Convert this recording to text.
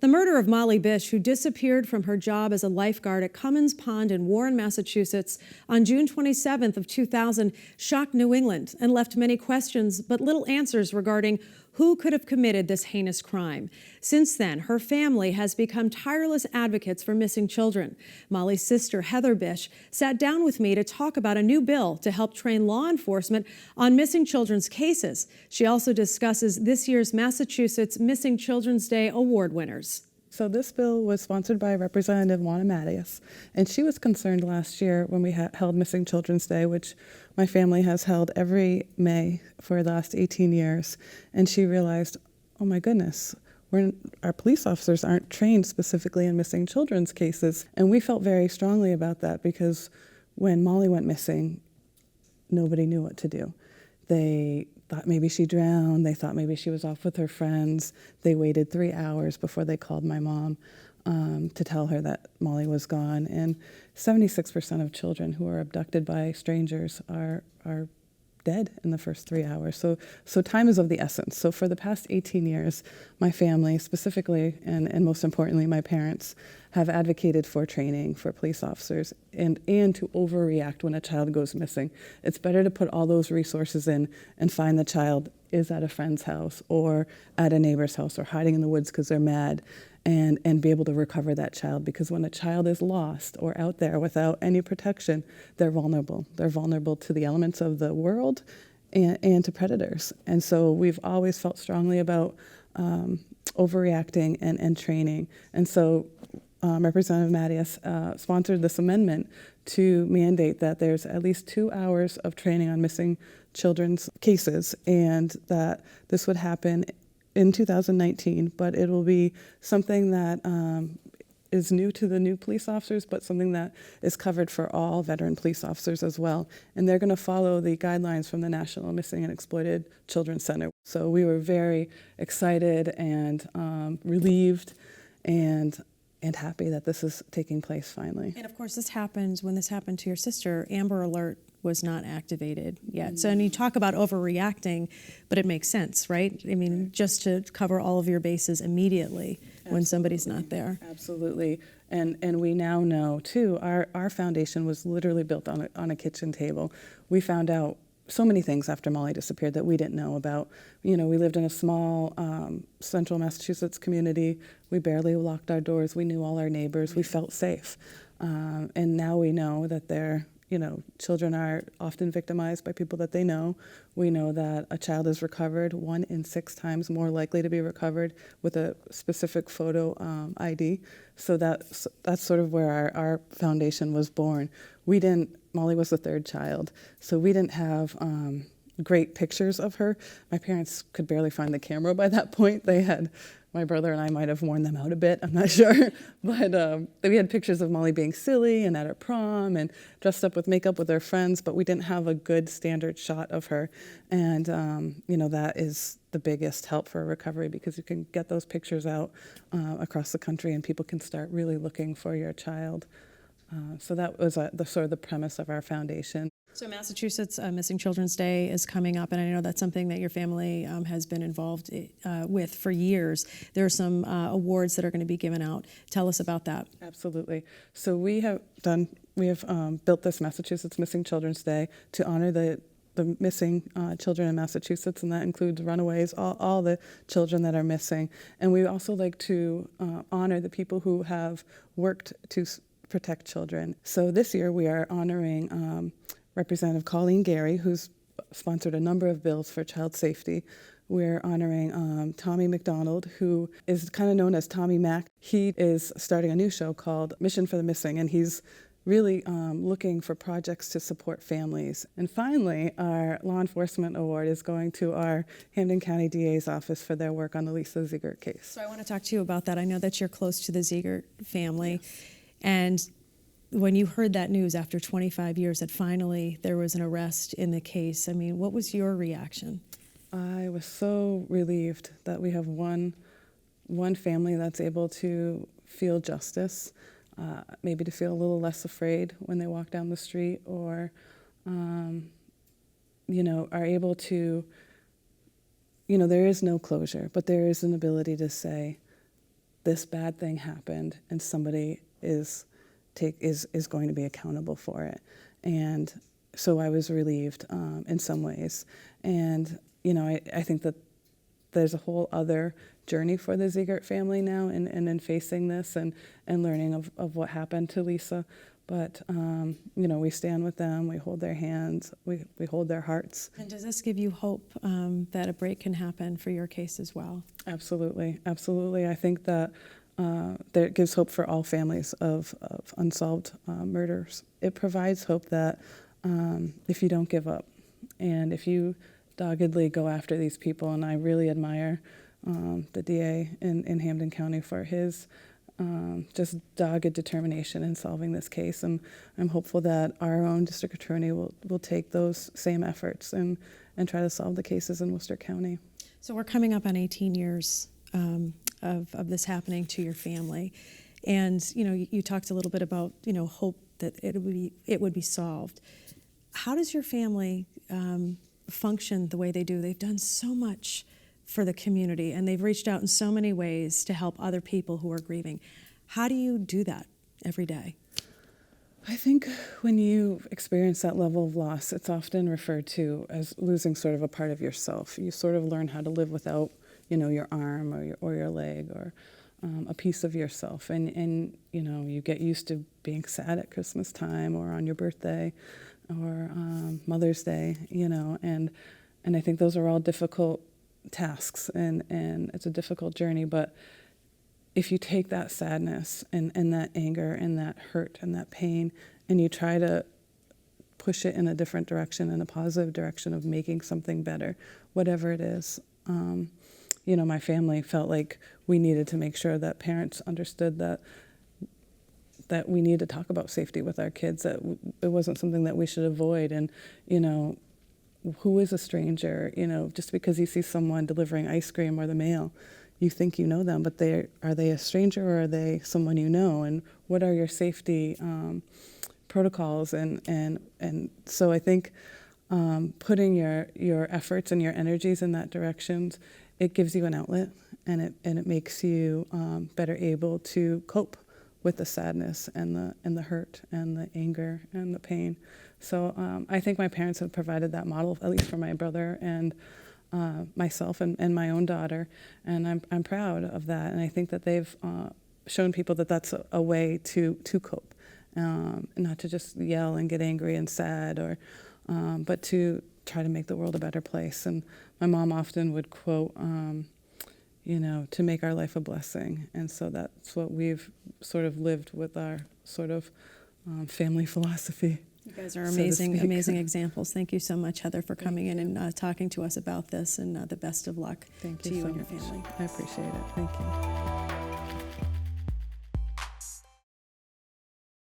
The murder of Molly Bish, who disappeared from her job as a lifeguard at Comins Pond in Warren, Massachusetts on June 27th of 2000, shocked New England and left many questions but little answers regarding who could have committed this heinous crime. Since then, her family has become tireless advocates for missing children. Molly's sister, Heather Bish, sat down with me to talk about a new bill to help train law enforcement on missing children's cases. She also discusses this year's Massachusetts Missing Children's Day award winners. So this bill was sponsored by Representative Molly Bish, and she was concerned last year when we held Missing Children's Day, which my family has held every May for the last 18 years, and she realized, oh my goodness, our police officers aren't trained specifically in missing children's cases. And we felt very strongly about that because when Molly went missing, nobody knew what to do. They thought maybe she drowned. They thought maybe she was off with her friends. They waited 3 hours before they called my mom to tell her that Molly was gone. And 76% of children who are abducted by strangers are dead in the first 3 hours. So time is of the essence. So for the past 18 years, my family specifically, and most importantly, my parents, have advocated for training for police officers and to overreact when a child goes missing. It's better to put all those resources in and find the child is at a friend's house or at a neighbor's house or hiding in the woods because they're mad, and be able to recover that child, because when a child is lost or out there without any protection, they're vulnerable. They're vulnerable to the elements of the world and to predators. And so we've always felt strongly about overreacting and training. And so Representative Bish sponsored this amendment to mandate that there's at least 2 hours of training on missing children's cases, and that this would happen in 2019, but it will be something that is new to the new police officers, but something that is covered for all veteran police officers as well. And they're going to follow the guidelines from the National Missing and Exploited Children's Center. So we were very excited and relieved and happy that this is taking place finally. And of course, when this happened to your sister, Amber Alert was not activated yet. So, and you talk about overreacting, but it makes sense, right? I mean, just to cover all of your bases immediately when somebody's not there. Absolutely. And we now know, too, our foundation was literally built on a kitchen table. We found out so many things after Molly disappeared that we didn't know about. You know, we lived in a small central Massachusetts community. We barely locked our doors. We knew all our neighbors. We felt safe. And now we know that children are often victimized by people that they know. We know that a child is recovered 1 in 6 times more likely to be recovered with a specific photo ID. So that's sort of where our foundation was born. Molly was the 3rd child, so we didn't have great pictures of her. My parents could barely find the camera by that point. My brother and I might have worn them out a bit, I'm not sure. But we had pictures of Molly being silly and at her prom and dressed up with makeup with her friends, but we didn't have a good standard shot of her. And, that is the biggest help for recovery, because you can get those pictures out across the country and people can start really looking for your child. So that was the premise of our foundation. So Massachusetts Missing Children's Day is coming up, and I know that's something that your family has been involved with for years. There are some awards that are going to be given out. Tell us about that. Absolutely. So we have built this Massachusetts Missing Children's Day to honor the missing children in Massachusetts, and that includes runaways, all the children that are missing. And we also like to honor the people who have worked to protect children. So this year we are honoring Representative Carolee McGrath, who's sponsored a number of bills for child safety. We're honoring Tommy McDonald, who is kind of known as Tommy Mac. He is starting a new show called Mission for the Missing, and he's really looking for projects to support families. And finally, our law enforcement award is going to our Hampden County DA's office for their work on the Lisa Ziegert case. So I want to talk to you about that. I know that you're close to the Ziegert family. Yes. And when you heard that news after 25 years that finally there was an arrest in the case, I mean, what was your reaction? I was so relieved that we have one family that's able to feel justice, maybe to feel a little less afraid when they walk down the street, or, are able to, there is no closure, but there is an ability to say, this bad thing happened and somebody is going to be accountable for it. And so I was relieved in some ways. And, I think that there's a whole other journey for the Ziegert family now in facing this and learning of what happened to Lisa. But, we stand with them, we hold their hands, we hold their hearts. And does this give you hope that a break can happen for your case as well? Absolutely, absolutely. I think that it gives hope for all families of unsolved murders. It provides hope that if you don't give up and if you doggedly go after these people, and I really admire the DA in Hampden County for his just dogged determination in solving this case. And I'm hopeful that our own district attorney will take those same efforts and try to solve the cases in Worcester County. So we're coming up on 18 years of this happening to your family. And, you talked a little bit about, hope that it would be solved. How does your family function the way they do? They've done so much for the community, and they've reached out in so many ways to help other people who are grieving. How do you do that every day? I think when you experience that level of loss, it's often referred to as losing sort of a part of yourself. You sort of learn how to live without, your arm or your leg or a piece of yourself. And you get used to being sad at Christmas time or on your birthday or Mother's Day, and I think those are all difficult tasks and it's a difficult journey. But if you take that sadness and that anger and that hurt and that pain and you try to push it in a different direction, in a positive direction of making something better, whatever it is, my family felt like we needed to make sure that parents understood that we need to talk about safety with our kids, that it wasn't something that we should avoid. And, who is a stranger? Just because you see someone delivering ice cream or the mail, you think you know them, but are they a stranger or are they someone you know? And what are your safety protocols? And so I think putting your efforts and your energies in that direction, it gives you an outlet, and it makes you better able to cope with the sadness and the hurt and the anger and the pain. So I think my parents have provided that model, at least for my brother and myself and my own daughter, and I'm proud of that. And I think that they've shown people that that's a way to cope, not to just yell and get angry and sad, but to try to make the world a better place. And my mom often would quote, to make our life a blessing. And so that's what we've sort of lived with our sort of family philosophy. You guys are amazing examples. Thank you so much, Heather, for coming in and talking to us about this, and the best of luck to you and your family. I appreciate it. Thank you.